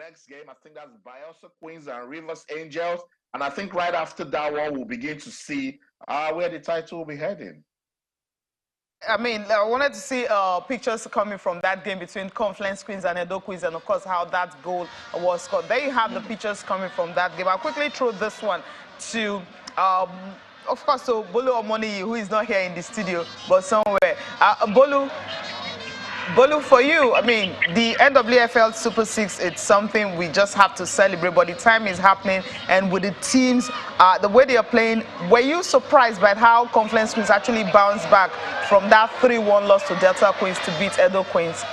next game. I think that's Bielsa Queens and Rivers Angels. And I think right after that one, we'll begin to see where the title will be heading. I mean, I wanted to see pictures coming from that game between Confluence Queens and Edo Queens, and of course how that goal was scored. There you have the pictures coming from that game. I'll quickly throw this one to, of course, so Bolu Omoni, who is not here in the studio, but somewhere. Bolu, for you, I mean, the NWFL Super Six, it's something we just have to celebrate, but the time is happening, and with the teams, the way they are playing, were you surprised by how Confluence Queens actually bounced back from that 3-1 loss to Delta Queens to beat Edo Queens?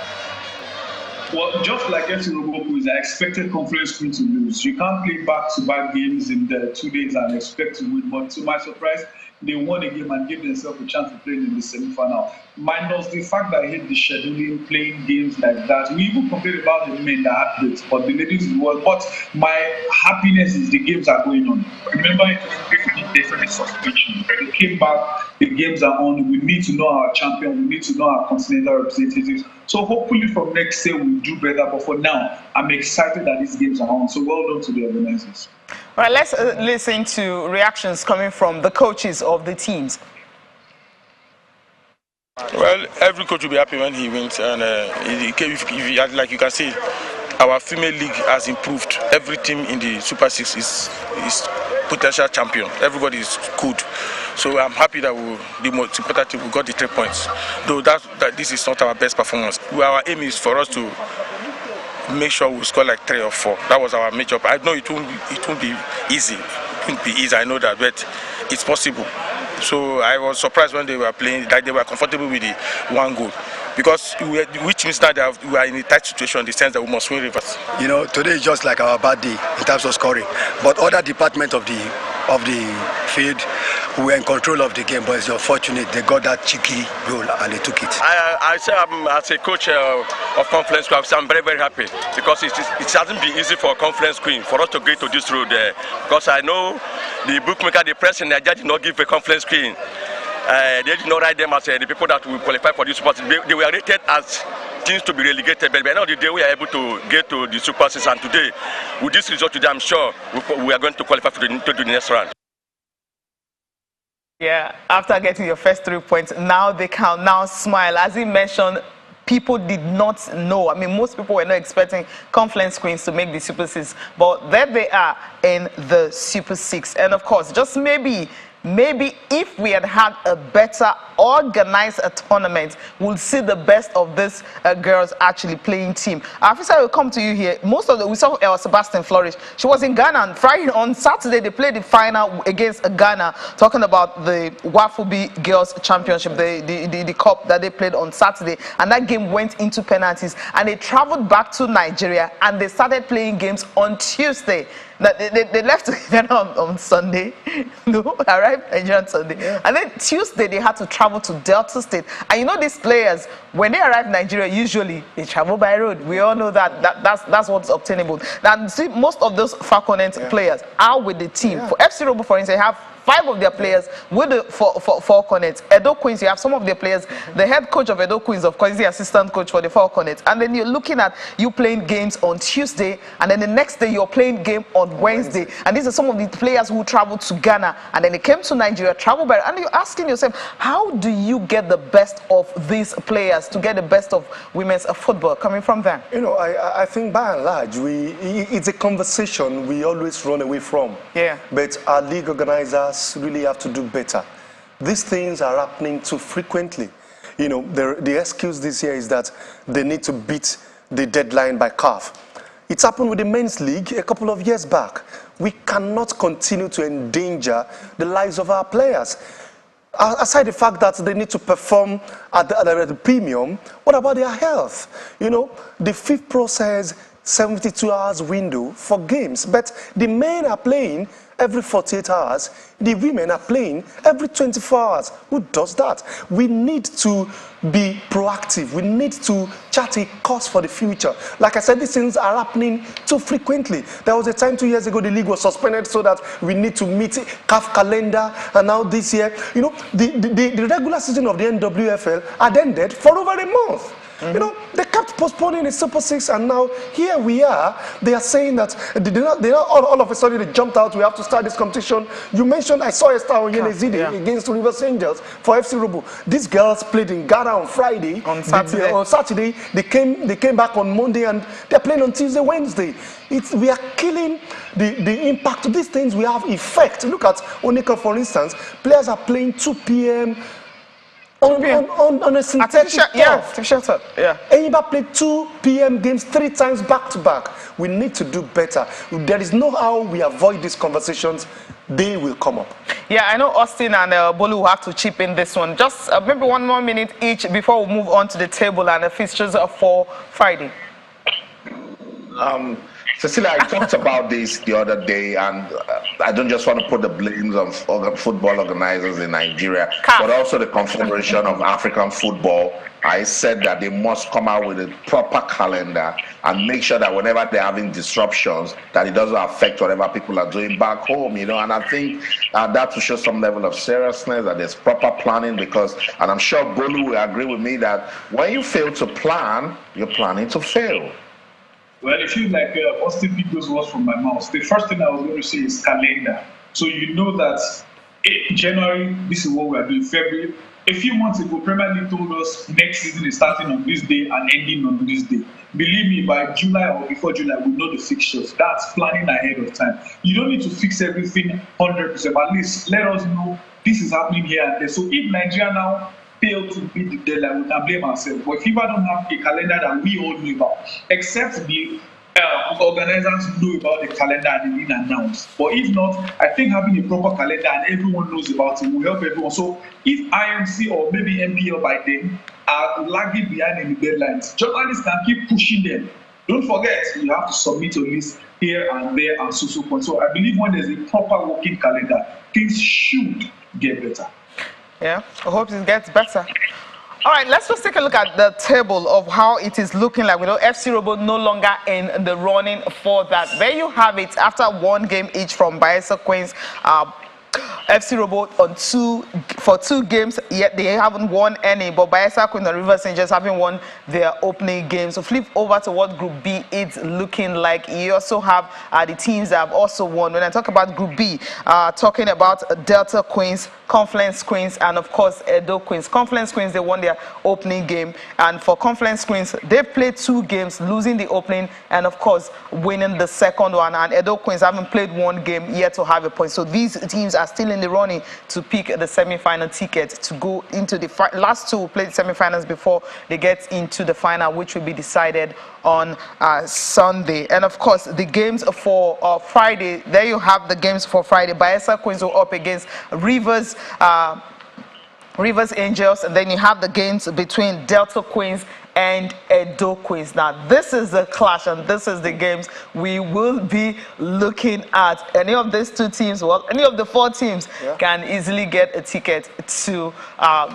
Well, just like FC Robo Queens, I expected Confluence Queens to lose. You can't play back-to-back games in the 2 days and expect to win, but to my surprise, they won a game and gave themselves a chance to play in the semi-final. Minus the fact that I hate the scheduling, playing games like that. We even complained about the men that had dates, but the ladies won. But my happiness is the games are going on. Remember, it was different suspension. They came back, the games are on. We need to know our champion, we need to know our continental representatives. So hopefully from next year we'll do better. But for now, I'm excited that these games are on. So well done to the organizers. All right, let's listen to reactions coming from the coaches of the teams. Well, every coach will be happy when he wins, and like you can see, our female league has improved. Every team in the Super Six is potential champion. Everybody is good. So I'm happy that the most important team, we got the 3 points. Though that this is not our best performance. Our aim is for us to make sure we score like 3 or 4. That was our major. I know it won't be easy. It won't be easy. I know that, but it's possible. So I was surprised when they were playing that they were comfortable with the 1 goal, because which means that we are in a tight situation in the sense that we must win Rivers. You know, today is just like our bad day in terms of scoring, but other department of the field were in control of the game, but it's unfortunate they got that cheeky goal and they took it. I say as a coach of Confluence Queen, I'm very, very happy, because it hasn't been easy for Confluence Queen for us to get to this road there, because I know the bookmaker, the press, and the judge did not give a Confluence Queen. They did not write them as the people that will qualify for this Super Six. They were rated as teams to be relegated, but by the end of the day, we are able to get to the Super Six, and today, with this result today, I'm sure we are going to qualify to the next round. Yeah, after getting your first 3 points, now they can now smile. As he mentioned, people did not know. I mean, most people were not expecting Confluence Queens to make the Super Six, but there they are in the Super Six. And of course, just maybe if we had had a better organized tournament, we'll see the best of this girls actually playing team. Afisa, I will come to you here. We saw Sebastian Flourish. She was in Ghana on Friday. On Saturday, they played the final against Ghana, talking about the Wafubi Girls Championship, the cup that they played on Saturday. And that game went into penalties. And they traveled back to Nigeria, and they started playing games on Tuesday. They left Ghana on Sunday, arrived Nigeria on Sunday, yeah. And then Tuesday they had to travel to Delta State. And you know, these players, when they arrive in Nigeria, usually they travel by road. We all know that's what's obtainable. Now, see, most of those Falconet players are with the team. For FC Robo, for instance, they have 5 of their players with the Falconets. Edo Queens, you have some of their players. The head coach of Edo Queens, of course, is the assistant coach for the Falconets. And then you're looking at you playing games on Tuesday, and then the next day you're playing game on Wednesday. And these are some of the players who traveled to Ghana, and then they came to Nigeria, traveled by, and you're asking yourself, how do you get the best of these players to get the best of women's football coming from them? You know, I think by and large, it's a conversation we always run away from. Yeah. But our league organizers really have to do better. These things are happening too frequently. You know, the excuse this year is that they need to beat the deadline by CAF. It's happened with the men's league a couple of years back. We cannot continue to endanger the lives of our players. Aside the fact that they need to perform at the premium, what about their health? You know, the FIFA process 72 hours window for games, but the men are playing every 48 hours, the women are playing every 24 hours. Who does that? We need to be proactive. We need to chart a course for the future. Like I said, these things are happening too frequently. There was a time 2 years ago the league was suspended so that we need to meet CAF calendar, and now this year, you know, the regular season of the NWFL had ended for over a month. You know, they kept postponing the Super Six, and now here we are. They are saying that they all of a sudden they jumped out. We have to start this competition. You mentioned I saw Esther Onyelezide against Rivers Angels for FC Robo. These girls played in Ghana on Friday. On Saturday. On Saturday, they came back on Monday, and they're playing on Tuesday, Wednesday. We are killing the impact of these things. We have effect. Look at Onika, for instance. Players are playing 2 p.m. on a synthetic turf. Enyimba played 2 p.m. games 3 times back to back. We need to do better. There is no how we avoid these conversations. They will come up. Yeah, I know Austin and Bolu will have to chip in this one. Just maybe 1 more minute each before we move on to the table and the fixtures for Friday. Cecilia, I talked about this the other day, and I don't just want to put the blames on football organizers in Nigeria, but also the Confederation of African Football. I said that they must come out with a proper calendar and make sure that whenever they're having disruptions, that it doesn't affect whatever people are doing back home, you know. And I think that will show some level of seriousness, that there's proper planning, because, and I'm sure Bolu will agree with me, that when you fail to plan, you're planning to fail. Well, if you like Austin picked those words from my mouth, the first thing I was going to say is calendar. So you know that January, this is what we are doing. February, a few months ago, Premier League told us next season is starting on this day and ending on this day. Believe me, by July or before July, we know the fixtures. That's planning ahead of time. You don't need to fix everything 100%, but at least let us know this is happening here and there. So if Nigeria now fail to beat the deadline, we can blame ourselves. But FIFA don't have a calendar that we all know about, except the organizers know about the calendar and they didn't announce. But if not, I think having a proper calendar and everyone knows about it will help everyone. So if IMC or maybe MPL by then are lagging behind in the deadlines, journalists can keep pushing them. Don't forget, you have to submit a list here and there and so on. So I believe when there's a proper working calendar, things should get better. Yeah, I hope it gets better. All right, let's just take a look at the table of how it is looking like. We know FC Robo no longer in the running for that. There you have it. After 1 game each from Bayelsa Queens, FC Robo for 2 games, yet they haven't won any. But Bayelsa Queens and Rivers Angels haven't won their opening game. So flip over to what Group B is looking like. You also have the teams that have also won. When I talk about Group B, talking about Delta Queens, Confluence Queens, and of course Edo Queens. Confluence Queens, they won their opening game, and for Confluence Queens, they played 2 games, losing the opening and of course winning the second one. And Edo Queens haven't played 1 game yet to have a point. So these teams are still in the running to pick the semi-final ticket to go into the last 2 will play the semi-finals before they get into the final, which will be decided on Sunday. And of course the games for Friday, there you have the games for Friday. Bayelsa Queens will up against Rivers Angels, and then you have the games between Delta Queens and Edo Queens. Now this is the clash, and this is the games we will be looking at. Any of these 2 teams, well, any of the 4 teams can easily get a ticket to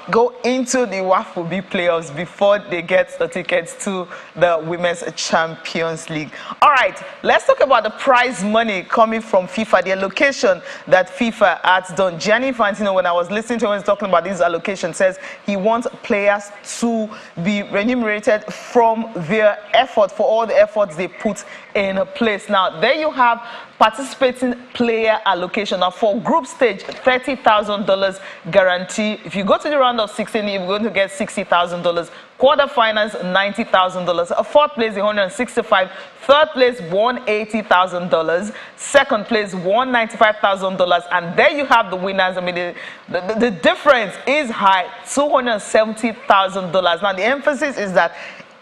go into the WAFU B playoffs before they get the tickets to the Women's Champions League. All right, let's talk about the prize money coming from FIFA, the allocation that FIFA has done. Gianni Infantino, when I was listening to him, he's talking about this allocation, says he wants players to be remunerated from their effort, for all the efforts they put in place. Now there you have participating player allocation. Now for group stage, $30,000 guarantee. If you go to the round of 16, you're going to get $60,000. Quarterfinals, $90,000. A 4th place, $165,000. 3rd place, $180,000. 2nd place, $195,000. And there you have the winners. I mean, the difference is high, $270,000. Now the emphasis is that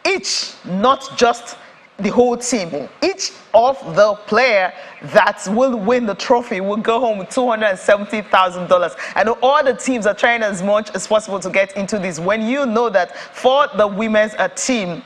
each, not just the whole team, each of the player that will win the trophy will go home with $270,000. And all the teams are trying as much as possible to get into this. When you know that for the women's team,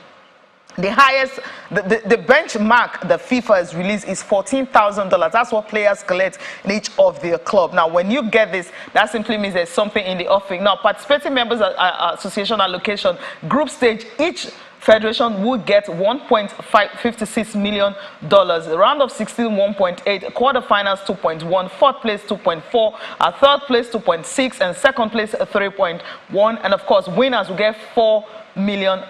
the highest, the benchmark that FIFA has released is $14,000. That's what players collect in each of their club. Now, when you get this, that simply means there's something in the offing. Now, participating members association allocation, group stage, each Federation will get $1.56 million. Round of 16, 1.8. Quarterfinals, 2.1. Fourth place, 2.4. Third place, 2.6. And second place, 3.1. And of course, winners will get $4 million.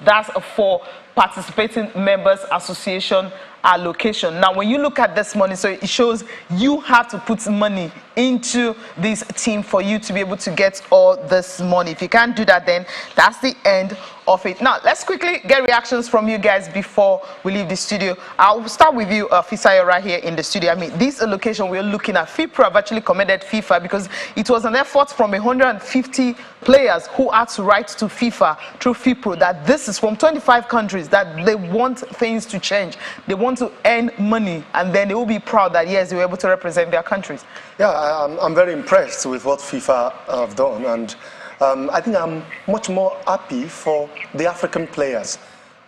That's for participating members association allocation. Now, when you look at this money, so it shows you have to put money into this team for you to be able to get all this money. If you can't do that, then that's the end of it. Now, let's quickly get reactions from you guys before we leave the studio. I'll start with you, Fisayo, right here in the studio. I mean, this allocation we're looking at, FIFA have actually commended FIFA because it was an effort from 150 players who had to write to FIFA through FIPRO that this is from 25 countries, that they want things to change. They want to earn money, and then they will be proud that, yes, they were able to represent their countries. Yeah, I'm very impressed with what FIFA have done, and I think I'm much more happy for the African players.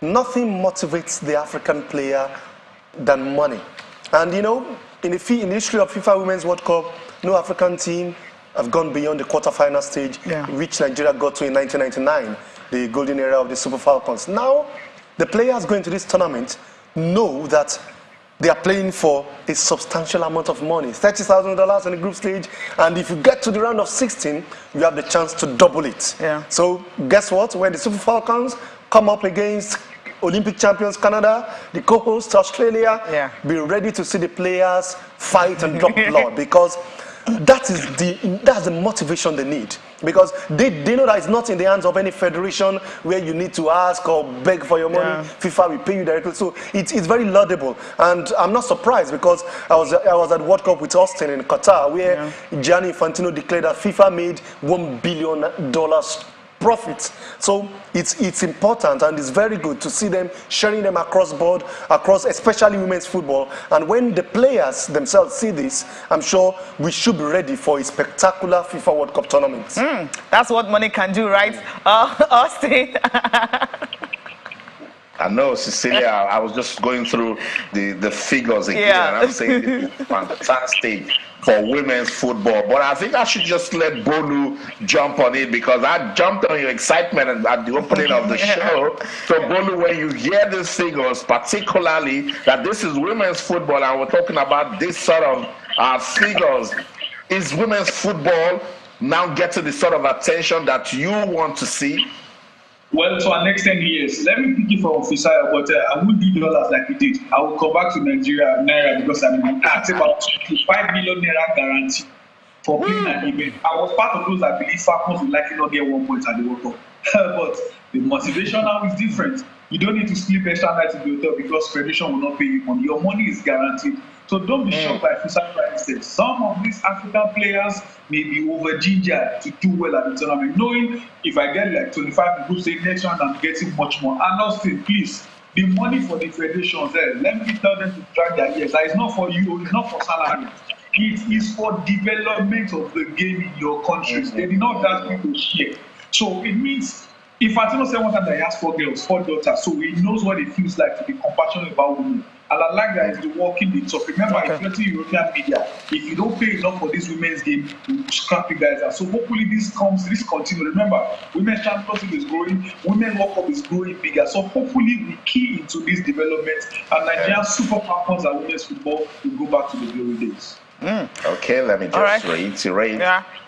Nothing motivates the African player than money. And you know, in the history of FIFA Women's World Cup, no African team have gone beyond the quarterfinal stage, which Nigeria got to in 1999, the golden era of the Super Falcons. Now, the players going to this tournament know that they are playing for a substantial amount of money, $30,000 in the group stage, and if you get to the round of 16, you have the chance to double it. Yeah. So guess what? When the Super Falcons come up against Olympic champions Canada, the co-host Australia, be ready to see the players fight and drop blood, because that's the motivation they need, because they know that it's not in the hands of any federation where you need to ask or beg for your money. FIFA will pay you directly, so it's very laudable. And I'm not surprised, because I was at World Cup with Austin in Qatar, where Gianni Infantino declared that FIFA made $1 billion profits. So it's important, and it's very good to see them sharing them across board, especially women's football. And when the players themselves see this, I'm sure we should be ready for a spectacular FIFA World Cup tournament. That's what money can do, right? Austin? I know, Cecilia, I was just going through the figures again, and I'm saying it's fantastic for women's football. But I think I should just let Bolu jump on it, because I jumped on your excitement at the opening of the show. So Bolu, when you hear these figures, particularly that this is women's football, and we're talking about this sort of figures, is women's football now getting the sort of attention that you want to see? Well, to our next 10 years, let me pick it from Fisayo, but I won't do dollars like we did. I will come back to Nigeria Naira, because I'm at about 25 million Naira guarantee for playing an event. I was part of those that believe Falcons will likely not get 1 point at the World Cup. But the motivation now is different. You don't need to sleep extra night in the hotel because Federation will not pay you money. Your money is guaranteed. So don't be shocked by Fisayo. Some of these African players may be over-gingered to do well at the tournament, knowing if I get like 25 groups, say next round I'm getting much more. And Austin, please, the money for the federations there, let me tell them to drag their ears. That is not for you, it's not for salary. It is for development of the game in your countries. They did not ask people to share. So it means, if Infantino said one time that he has 4 girls, 4 daughters, so he knows what it feels like to be compassionate about women. And I like that it's the walking the talk. Remember, if you're in European media, if you don't pay enough for this women's game, you scrap you guys out. So hopefully this continues. Remember, women's championship is growing, women's World Cup is growing bigger. So hopefully we key into this development, and Nigerian Super Falcons and women's football will go back to the glory days. Okay, let me just reiterate.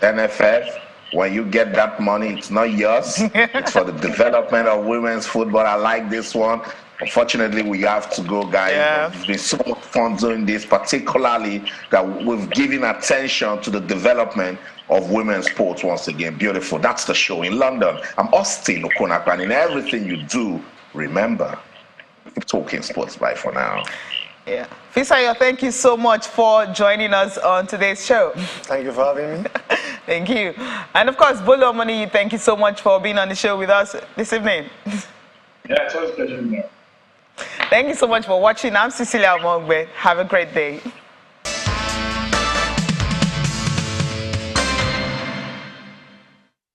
NFF, when you get that money, it's not yours. It's for the development of women's football. I like this one. Unfortunately, we have to go, guys. It's been so much fun doing this, particularly that we've given attention to the development of women's sports once again. Beautiful. That's the show in London. I'm Austin Okonakwa, and in everything you do, remember, keep talking sports. Bye for now. Fisayo, thank you so much for joining us on today's show. Thank you for having me. Thank you. And of course, Bolu Omoni, thank you so much for being on the show with us this evening. It's always a pleasure. Thank you so much for watching. I'm Cecilia Omogbe. Have a great day.